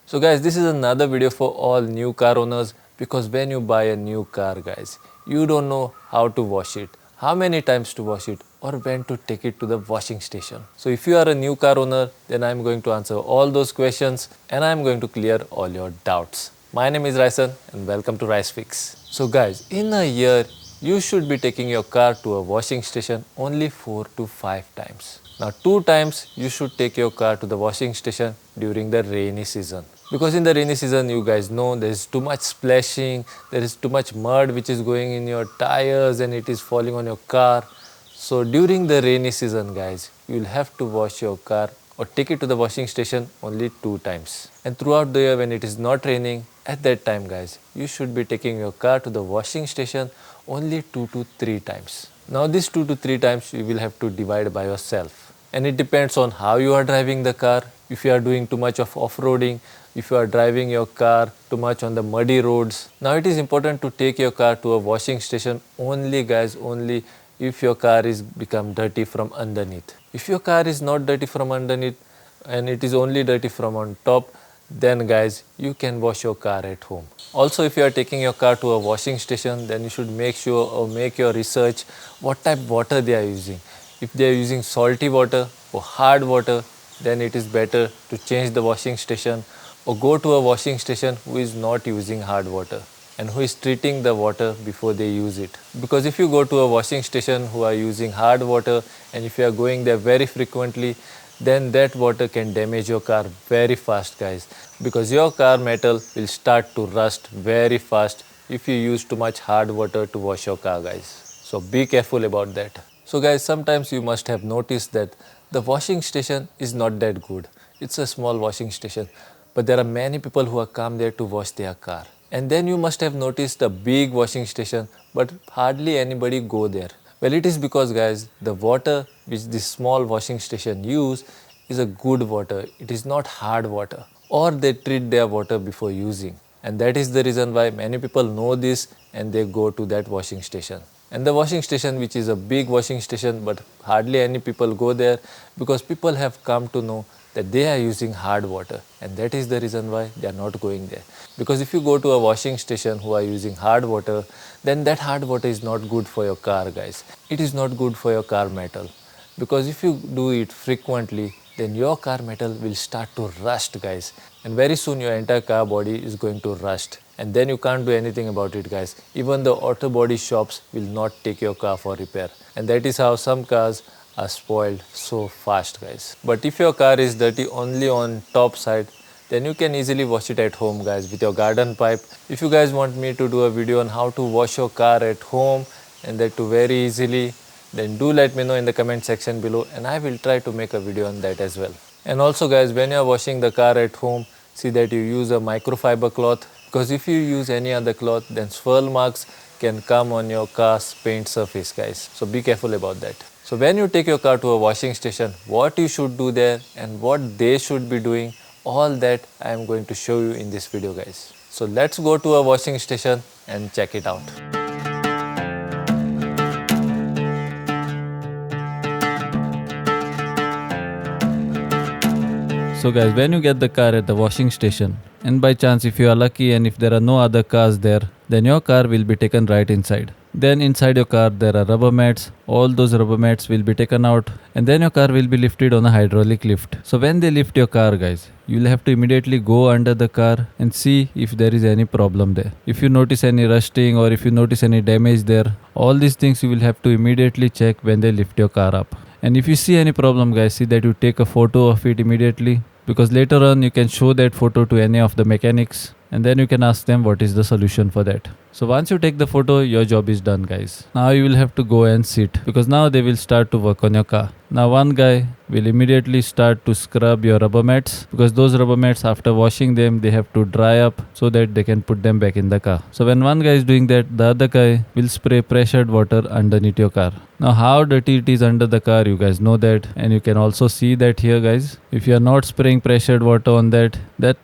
So guys, this is another video for all new car owners, because when you buy a new car guys, you don't know how to wash it, how many times to wash it, or when to take it to the washing station. So if you are a new car owner, then I am going to answer all those questions and I am going to clear all your doubts. My name is Ryson and welcome to RysFix. So guys, in a year, you should be taking your car to a washing station only 4 to 5 times. Now 2 times you should take your car to the washing station during the rainy season. Because in the rainy season, you guys know there is too much splashing, there is too much mud which is going in your tires and it is falling on your car. So during the rainy season guys, you will have to wash your car or take it to the washing station only 2 times. And throughout the year when it is not raining, at that time guys, you should be taking your car to the washing station only 2 to 3 times. Now these 2 to 3 times you will have to divide by yourself. And it depends on how you are driving the car. If you are doing too much of off-roading, if you are driving your car too much on the muddy roads. Now it is important to take your car to a washing station only guys, only if your car is become dirty from underneath. If your car is not dirty from underneath and it is only dirty from on top, then guys you can wash your car at home. Also, if you are taking your car to a washing station, then you should make sure or make your research what type water they are using. If they are using salty water or hard water, then it is better to change the washing station or go to a washing station who is not using hard water and who is treating the water before they use it. Because if you go to a washing station who are using hard water and if you are going there very frequently, then that water can damage your car very fast guys, because your car metal will start to rust very fast if you use too much hard water to wash your car guys. So be careful about that. So guys, sometimes you must have noticed that the washing station is not that good. It's a small washing station, but there are many people who have come there to wash their car. And then you must have noticed a big washing station, but hardly anybody go there. Well, it is because guys, the water which this small washing station use is a good water. It is not hard water, or they treat their water before using. And that is the reason why many people know this and they go to that washing station. And the washing station, which is a big washing station, but hardly any people go there, because people have come to know that they are using hard water, and that is the reason why they are not going there. Because if you go to a washing station who are using hard water, then that hard water is not good for your car guys. It is not good for your car metal, because if you do it frequently, then your car metal will start to rust guys, and very soon your entire car body is going to rust, and then you can't do anything about it guys. Even the auto body shops will not take your car for repair, and that is how some cars are spoiled so fast guys. But if your car is dirty only on top side, then you can easily wash it at home guys with your garden pipe. If you guys want me to do a video on how to wash your car at home and that too very easily, then do let me know in the comment section below and I will try to make a video on that as well. And also guys, when you are washing the car at home, see that you use a microfiber cloth, because if you use any other cloth, then swirl marks can come on your car's paint surface guys. So be careful about that. So when you take your car to a washing station, what you should do there and what they should be doing, all that I am going to show you in this video guys. So let's go to a washing station and check it out. So guys, when you get the car at the washing station, and by chance if you are lucky and if there are no other cars there, then your car will be taken right inside. Then inside your car there are rubber mats. All those rubber mats will be taken out and then your car will be lifted on a hydraulic lift. So when they lift your car guys, you will have to immediately go under the car and see if there is any problem there. If you notice any rusting or if you notice any damage there, all these things you will have to immediately check when they lift your car up. And if you see any problem guys, see that you take a photo of it immediately, because later on you can show that photo to any of the mechanics and then you can ask them what is the solution for that. So once you take the photo, your job is done guys. Now you will have to go and sit, because now they will start to work on your car. Now one guy will immediately start to scrub your rubber mats, because those rubber mats after washing them they have to dry up so that they can put them back in the car. So when one guy is doing that, the other guy will spray pressured water underneath your car. Now how dirty it is under the car, you guys know that, and you can also see that here guys. If you are not spraying pressured water on that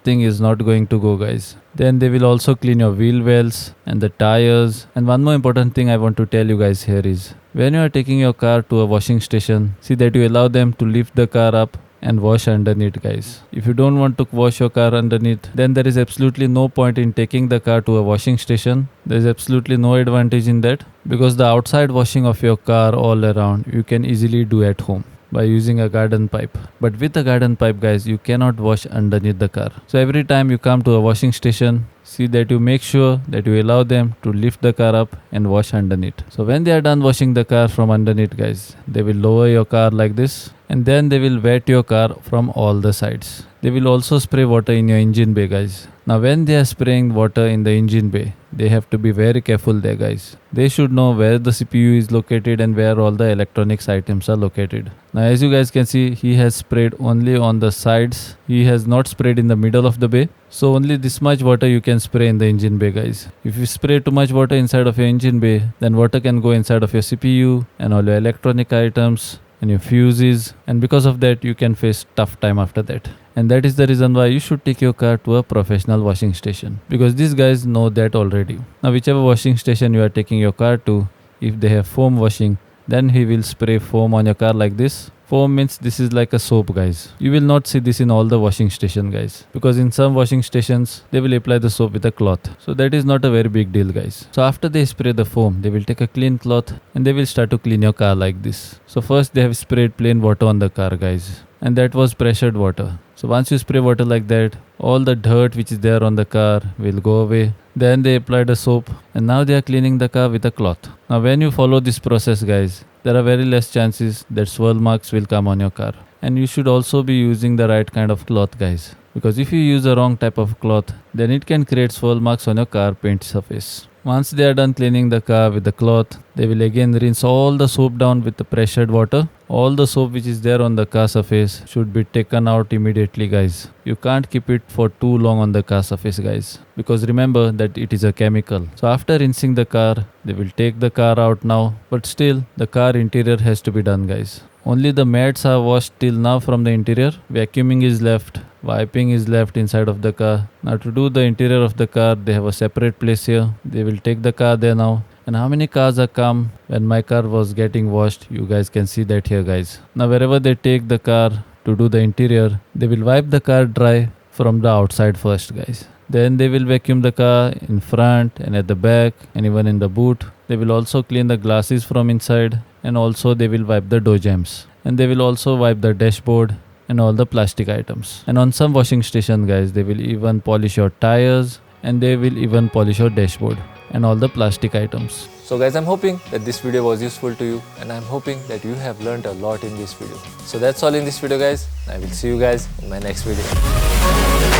thing is not going to go guys. Then they will also clean your wheel wells and the tires. And one more important thing I want to tell you guys here is, when you are taking your car to a washing station, see that you allow them to lift the car up and wash underneath, guys. If you don't want to wash your car underneath, then there is absolutely no point in taking the car to a washing station. There is absolutely no advantage in that, because the outside washing of your car all around you can easily do at home by using a garden pipe. But with a garden pipe, guys, you cannot wash underneath the car. So every time you come to a washing station, see that you make sure that you allow them to lift the car up and wash underneath. So when they are done washing the car from underneath, guys, they will lower your car like this, and then they will wet your car from all the sides. They will also spray water in your engine bay, guys. Now when they are spraying water in the engine bay, they have to be very careful there, guys. They should know where the CPU is located and where all the electronics items are located. Now as you guys can see, he has sprayed only on the sides. He has not sprayed in the middle of the bay. So only this much water you can spray in the engine bay, guys. If you spray too much water inside of your engine bay, then water can go inside of your CPU and all your electronic items and your fuses, and because of that you can face tough time after that. And that is the reason why you should take your car to a professional washing station, because these guys know that already. Now whichever washing station you are taking your car to, if they have foam washing, then he will spray foam on your car like this. Foam means this is like a soap, guys. You will not see this in all the washing station, guys, because in some washing stations they will apply the soap with a cloth. So that is not a very big deal, guys. So after they spray the foam, they will take a clean cloth and they will start to clean your car like this. So first they have sprayed plain water on the car, guys, and that was pressured water. So once you spray water like that, all the dirt which is there on the car will go away. Then they applied a soap and now they are cleaning the car with a cloth. Now when you follow this process, guys, there are very less chances that swirl marks will come on your car. And you should also be using the right kind of cloth, guys, because if you use the wrong type of cloth, then it can create swirl marks on your car paint surface. Once they are done cleaning the car with the cloth, they will again rinse all the soap down with the pressured water. All the soap which is there on the car surface should be taken out immediately, guys. You can't keep it for too long on the car surface, guys, because remember that it is a chemical. So after rinsing the car, they will take the car out now, but still the car interior has to be done, guys. Only the mats are washed till now from the interior. Vacuuming is left. Wiping is left inside of the car. Now to do the interior of the car, they have a separate place here. They will take the car there now. And how many cars are come when my car was getting washed? You guys can see that here, guys. Now wherever they take the car to do the interior, they will wipe the car dry from the outside first, guys. Then they will vacuum the car in front and at the back and even in the boot. They will also clean the glasses from inside, and also they will wipe the door jambs. And they will also wipe the dashboard and all the plastic items. And on some washing station, guys, they will even polish your tires and they will even polish your dashboard and all the plastic items. So guys, I'm hoping that this video was useful to you, and I'm hoping that you have learned a lot in this video. So that's all in this video, guys. I will see you guys in my next video.